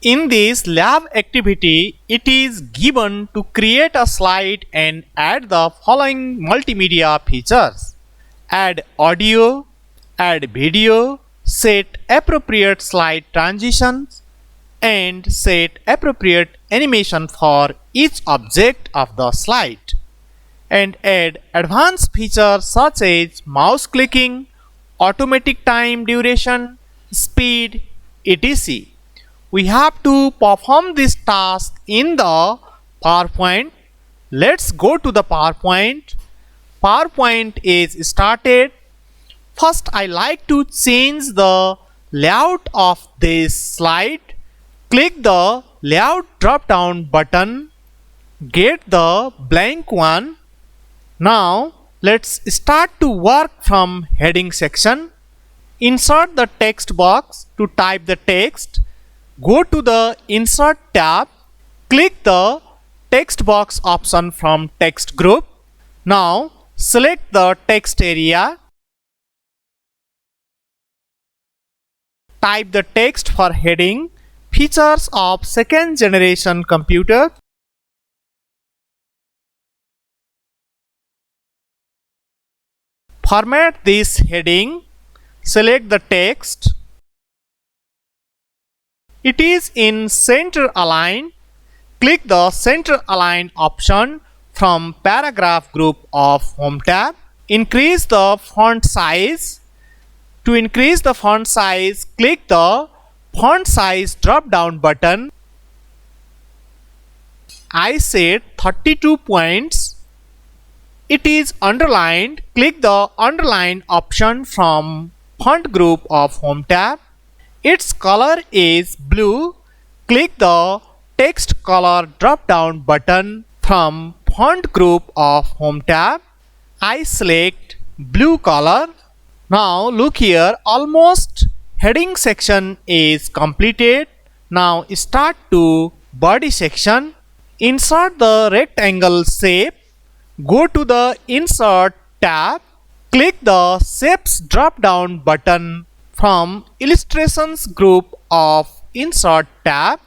In this lab activity, it is given to create a slide and add the following multimedia features. Add audio, add video, set appropriate slide transitions, and set appropriate animation for each object of the slide. And add advanced features such as mouse clicking, automatic time duration, speed, etc. We have to perform this task in the PowerPoint. Let's go to the PowerPoint. PowerPoint is started. First, I like to change the layout of this slide. Click the layout drop down button. Get the blank one. Now, let's start to work from heading section. Insert the text box to type the text. Go to the Insert tab. Click the text box option from text group. Now, select the text area. Type the text for heading Features of second generation computer. Format this heading. Select the text. It is in center align. Click the center align option from paragraph group of Home tab. Increase the font size. To increase the font size, click the font size drop down button. I set 32 points. It is underlined. Click the underline option from font group of Home tab. Its color is blue. Click the text color drop down button from font group of Home tab. I select blue color. Now look here, almost heading section is completed. Now start to body section. Insert the rectangle shape. Go to the Insert tab. Click the Shapes drop down button from Illustrations group of Insert tab.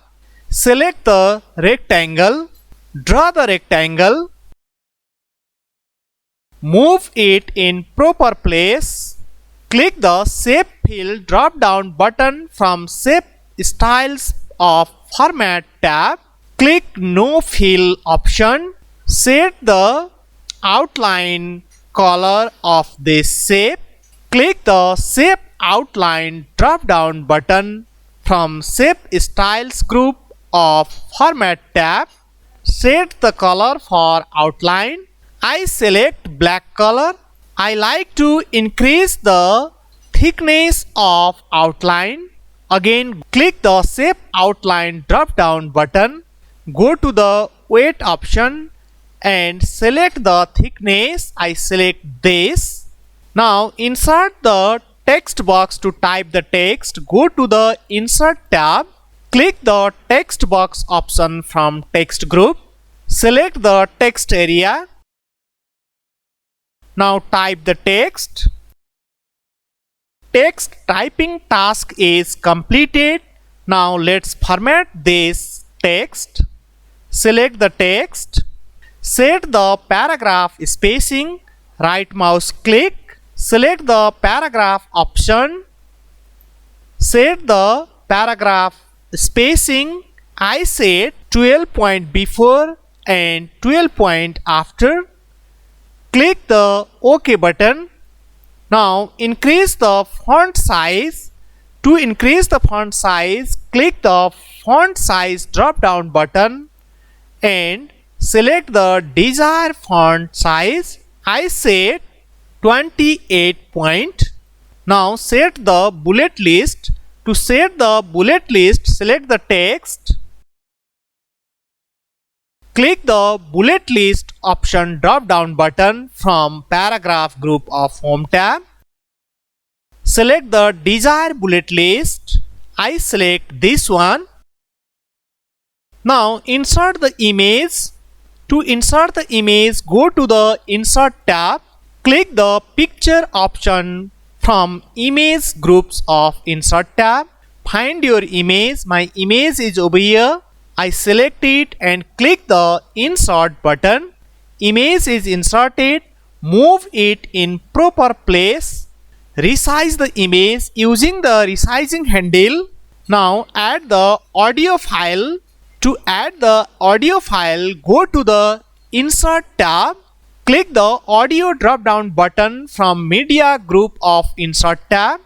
Select the rectangle. Draw the rectangle. Move it in proper place. Click the Shape Fill drop down button from Shape Styles of Format tab. Click No Fill option. Set the outline color of this shape. Click the Shape Outline drop down button from Shape Styles group of Format tab. Set the color for outline. I select black color. I like to increase the thickness of outline. Again, click the Shape Outline drop down button. Go to the Weight option and select the thickness. I select this. Now insert the text box to type the text. Go to the Insert tab. Click the text box option from text group. Select the text area. Now type the text. Text typing task is completed. Now let's format this text. Select the text. Set the paragraph spacing. Right mouse click. Select the paragraph option. Set the paragraph spacing. I set 12 point before and 12 point after. Click the OK button. Now increase the font size. To increase the font size, click the font size drop down button and select the desired font size. I set 28 point. Now set the bullet list. To set the bullet list, select the text. Click the bullet list option drop down button from paragraph group of Home tab. Select the desired bullet list. I select this one. Now insert the image. To insert the image, go to the Insert tab. Click the Picture option from Image groups of Insert tab. find your image. My image is over here. I select it and click the insert button. Image is inserted. Move it in proper place. Resize the image using the resizing handle. Now add the audio file. To add the audio file, go to the Insert tab. Click the audio drop down button from Media Group of Insert tab.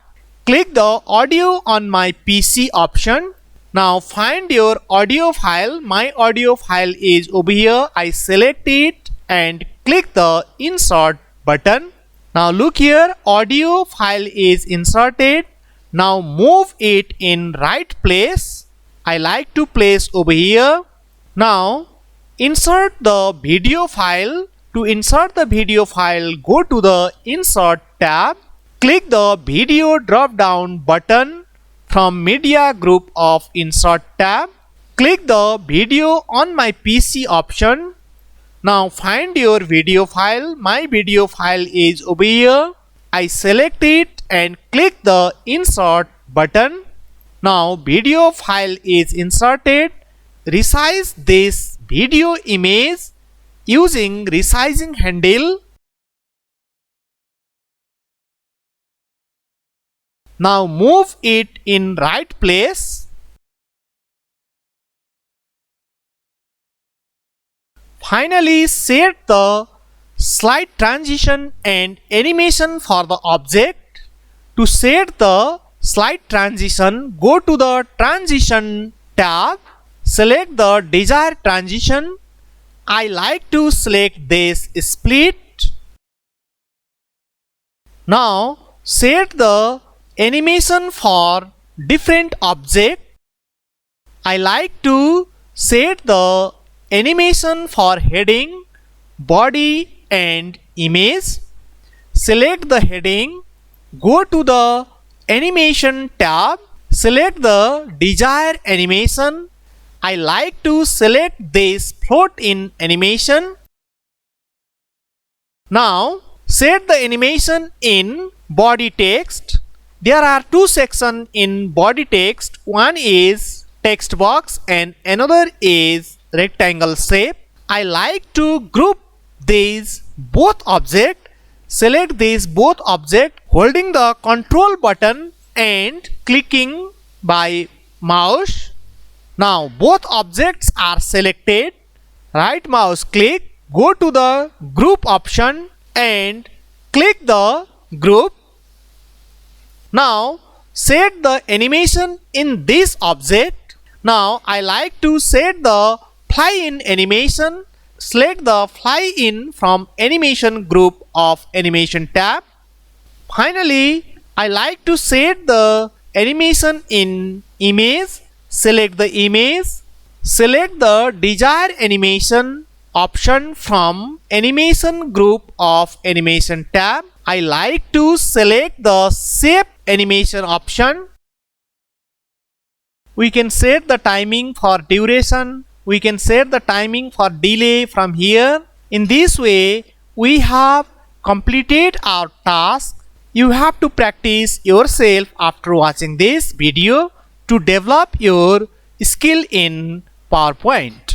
Click the audio on my PC option. Now find your audio file. My audio file is over here. I select it and click the Insert button. Now look here, audio file is inserted. Now move it in right place. I like to place over here. Now insert the video file. To insert the video file, go to the Insert tab. Click the video drop down button from Media Group of Insert tab. Click the video on my PC option. Now find your video file. My video file is over here. I select it and click the Insert button. Now video file is inserted. Resize this video image using resizing handle. Now move it in right place. Finally, set the slide transition and animation for the object. To set the slide transition, go to the Transition tab. Select the desired transition. I like to select this split. Now set the animation for different object. I like to set the animation for heading, body and image. Select the heading. Go to the Animation tab. Select the desired animation. I like to select this float in animation. Now set the animation in body text. There are two sections in body text. One is text box and another is rectangle shape. I like to group these both objects. Select these both objects holding the control button and clicking by mouse. Now both objects are selected. Right mouse click, go to the group option and click the group. Now set the animation in this object. Now I like to set the fly in animation. Select the fly in from animation group of Animation tab. Finally, I like to set the animation in image. Select the image. Select the desired animation option from Animation group of Animation tab. I like to select the shape animation option. We can set the timing for duration. We can set the timing for delay from here. In this way, we have completed our task. You have to practice yourself after watching this video to develop your skill in PowerPoint.